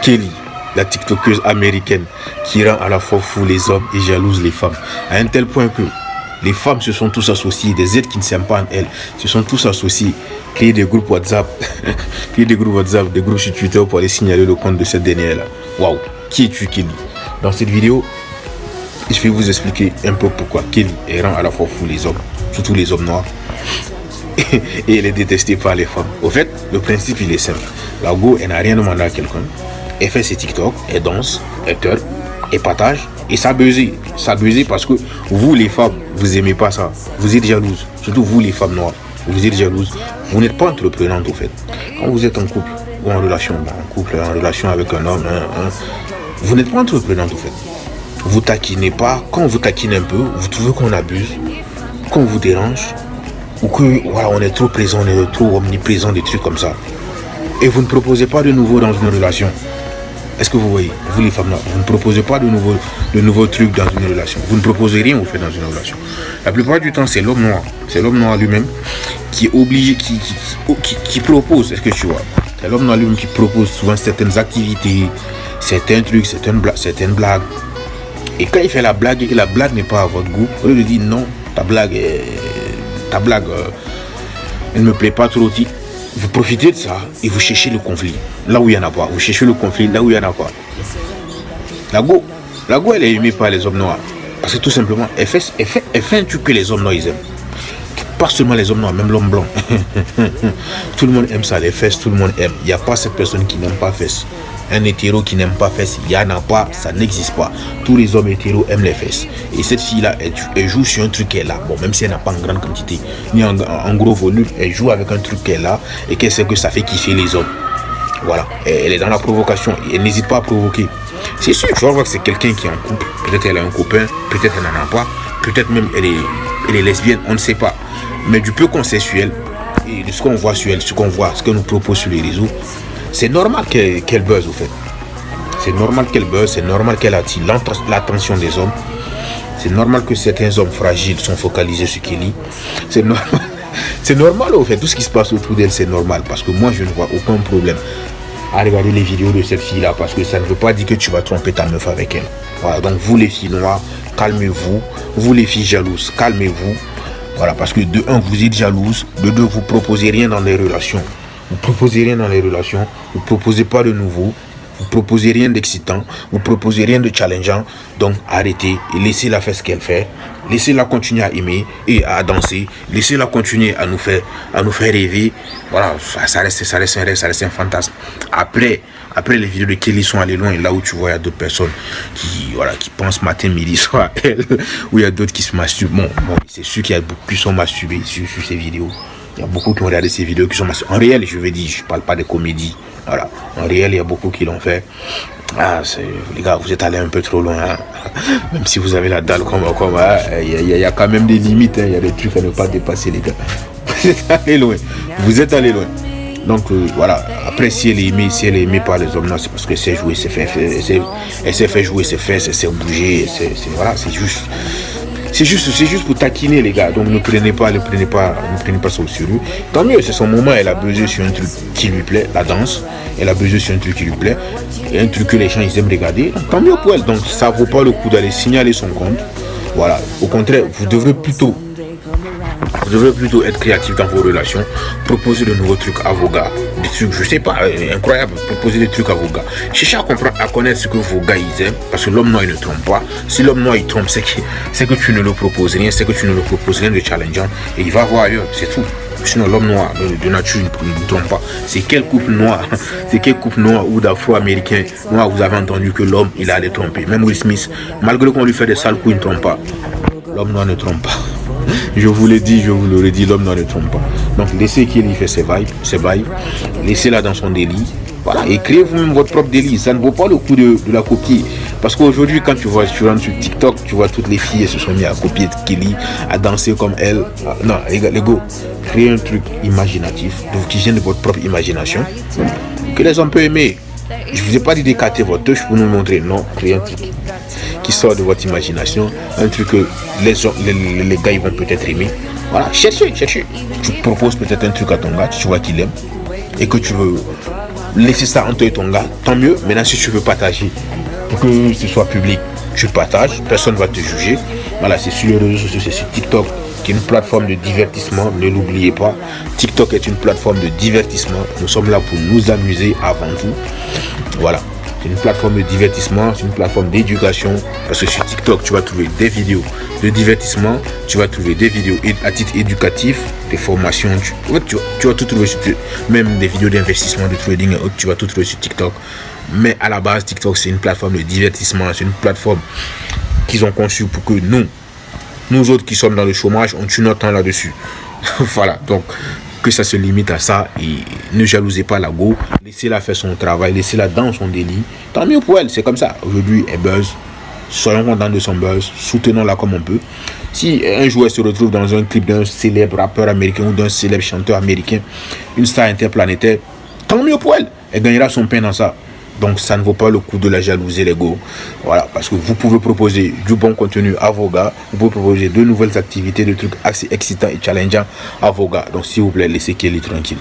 Kelly, la TikTokeuse américaine qui rend à la fois fou les hommes et jalouse les femmes. À un tel point que les femmes se sont tous associées, des êtres qui ne s'aiment pas en elles, se sont tous associés, créer des groupes WhatsApp, des groupes sur Twitter pour aller signaler le compte de cette dernière-là. Waouh, qui es-tu Kelly? Dans cette vidéo, je vais vous expliquer un peu pourquoi Kelly rend à la fois fou les hommes, surtout les hommes noirs, et elle est détestée par les femmes. Au fait, le principe il est simple. La go, elle n'a rien demandé à quelqu'un. Elle fait ses TikTok, elle danse, elle twerk, elle partage et ça buzz parce que vous les femmes, vous aimez pas ça. Vous êtes jalouses. Surtout vous les femmes noires. Vous êtes jalouses. Vous n'êtes pas entreprenantes au fait. Quand vous êtes en couple ou en relation, en relation avec un homme, vous n'êtes pas entreprenante au fait. Vous taquinez pas. Quand on vous taquine un peu, vous trouvez qu'on abuse, qu'on vous dérange, ou que voilà, on est trop présent, on est trop omniprésent, des trucs comme ça. Et vous ne proposez pas de nouveau dans une relation. Est-ce que vous voyez, vous les femmes là, vous ne proposez pas de nouveaux trucs dans une relation. Vous ne proposez rien, vous faites dans une relation. La plupart du temps, c'est l'homme noir. C'est l'homme noir lui-même qui est obligé, qui propose. Est-ce que tu vois? C'est l'homme noir lui-même qui propose souvent certaines activités, certains trucs, certaines blagues. Et quand il fait la blague et que la blague n'est pas à votre goût, au lieu de dire non, ta blague, elle ne me plaît pas trop. Vous profitez de ça et vous cherchez le conflit là où il n'y en a pas. Vous cherchez le conflit là où il n'y en a pas. La go, elle est aimée par les hommes noirs. Parce que tout simplement, elle fait un truc que les hommes noirs ils aiment. Pas seulement les hommes noirs, même l'homme blanc. Tout le monde aime ça, les fesses, tout le monde aime. Il n'y a pas cette personne qui n'aime pas fesses. Un hétéro qui n'aime pas fesses, il n'y en a pas, ça n'existe pas. Tous les hommes hétéros aiment les fesses. Et cette fille-là, elle joue sur un truc qu'elle a. Bon, même si elle n'a pas en grande quantité, ni en gros volume, elle joue avec un truc qu'elle a et qu'elle sait que ça fait kiffer les hommes. Voilà, elle est dans la provocation, elle n'hésite pas à provoquer. C'est sûr, tu vas voir que c'est quelqu'un qui est en couple. Peut-être elle a un copain, peut-être elle n'en a pas, peut-être même elle est lesbienne, on ne sait pas. Mais du peu consensuel, et de ce qu'on voit sur elle, ce qu'elle nous propose sur les réseaux, c'est normal qu'elle buzz au fait. C'est normal qu'elle buzz, c'est normal qu'elle attire l'attention des hommes. C'est normal que certains hommes fragiles sont focalisés sur Kelly. C'est normal. C'est normal au fait, tout ce qui se passe autour d'elle c'est normal. Parce que moi je ne vois aucun problème à regarder les vidéos de cette fille là. Parce que ça ne veut pas dire que tu vas tromper ta meuf avec elle. Voilà, donc vous les filles noires, calmez-vous. Vous les filles jalouses, calmez-vous. Voilà, parce que de un, vous êtes jalouses. De deux, vous proposez rien dans les relations. Vous proposez rien dans les relations. Vous proposez pas de nouveau. Vous proposez rien d'excitant. Vous proposez rien de challengeant. Donc arrêtez et laissez-la faire ce qu'elle fait. Laissez-la continuer à aimer et à danser. Laissez-la continuer à nous faire rêver. Voilà, ça reste un rêve, ça reste un fantasme. Après les vidéos de Kelly sont allées loin. Et là où tu vois, il y a d'autres personnes qui pensent matin, midi, soir, elle. Où il y a d'autres qui se masturbent. Bon, c'est sûr qu'il y a beaucoup qui sont masturbés sur ces vidéos. Il y a beaucoup qui ont regardé ces vidéos qui sont masturbés. En réel, je veux dire, je parle pas de comédie. Voilà. En réel, il y a beaucoup qui l'ont fait. Les gars, vous êtes allés un peu trop loin. Hein. Même si vous avez la dalle il y a quand même des limites. Hein. Il y a des trucs à ne pas dépasser, les gars. Vous êtes allés loin. Vous êtes allés loin. Donc voilà. Après, si elle est aimée par les hommes, non, c'est parce qu'elle sait jouer, elle sait faire jouer ses fesses, elle sait bouger. Voilà, c'est juste pour taquiner les gars. Donc ne prenez pas ça au sérieux. Tant mieux, c'est son moment. Elle a besoin sur un truc qui lui plaît, la danse. Elle a besoin sur un truc qui lui plaît. Et un truc que les gens ils aiment regarder. Donc, tant mieux pour elle. Donc ça vaut pas le coup d'aller signaler son compte. Voilà. Au contraire, vous devrez plutôt être créatif dans vos relations. Proposer de nouveaux trucs à vos gars. Des trucs, je sais pas, incroyables. Proposer des trucs à vos gars. Cherchez à comprendre, à connaître ce que vos gars ils aiment. Parce que l'homme noir il ne trompe pas. Si l'homme noir il trompe, c'est que tu ne le proposes rien. C'est que tu ne le proposes rien de challengeant. Et il va voir ailleurs. C'est tout. Sinon l'homme noir de nature ne trompe pas. C'est quel couple noir ou d'afro-américains noirs vous avez entendu que l'homme il a allé tromper. Même Will Smith, malgré qu'on lui fait des sales coups, il ne trompe pas. L'homme noir ne trompe pas. Je vous l'ai dit, je vous l'aurais dit, l'homme ne trompe pas. Donc laissez Kelly faire ses vibes, laissez-la dans son délit. Voilà, et créez vous-même votre propre délit. Ça ne vaut pas le coup de la copier. Parce qu'aujourd'hui, quand tu rentres sur TikTok, tu vois toutes les filles, elles se sont mises à copier Kelly, à danser comme elle. Non, les gars, créez un truc imaginatif, donc qui vient de votre propre imagination, que les hommes peuvent aimer. Je ne vous ai pas dit d'écarter votre touche pour nous montrer. Non, créez un truc qui sort de votre imagination, un truc que les gars ils vont peut-être aimer. Voilà, cherchez. Tu proposes peut-être un truc à ton gars, tu vois qu'il aime et que tu veux laisser ça entre ton gars, tant mieux. Maintenant, si tu veux partager pour que ce soit public, tu partages, personne ne va te juger. Voilà, c'est sur les réseaux sociaux, c'est sur TikTok, qui est une plateforme de divertissement, ne l'oubliez pas. TikTok est une plateforme de divertissement. Nous sommes là pour nous amuser avant tout. Voilà. C'est une plateforme de divertissement, c'est une plateforme d'éducation. Parce que sur TikTok, tu vas trouver des vidéos de divertissement, tu vas trouver des vidéos à titre éducatif, des formations, tu vas tout trouver sur même des vidéos d'investissement, de trading, tu vas tout trouver sur TikTok. Mais à la base, TikTok, c'est une plateforme de divertissement, c'est une plateforme qu'ils ont conçue pour que nous autres qui sommes dans le chômage, on tue notre temps là-dessus. Voilà, donc que ça se limite à ça et ne jalousez pas la go, laissez-la faire son travail, laissez-la dans son délit, tant mieux pour elle, c'est comme ça. Aujourd'hui elle buzz, soyons contents de son buzz, soutenons-la comme on peut. Si un jour elle se retrouve dans un clip d'un célèbre rappeur américain ou d'un célèbre chanteur américain, une star interplanétaire, tant mieux pour elle, elle gagnera son pain dans ça. Donc ça ne vaut pas le coup de la jalouser les gars. Voilà, parce que vous pouvez proposer du bon contenu à vos gars, vous pouvez proposer de nouvelles activités, de trucs assez excitants et challengeants à vos gars. Donc s'il vous plaît, laissez Kelly tranquille.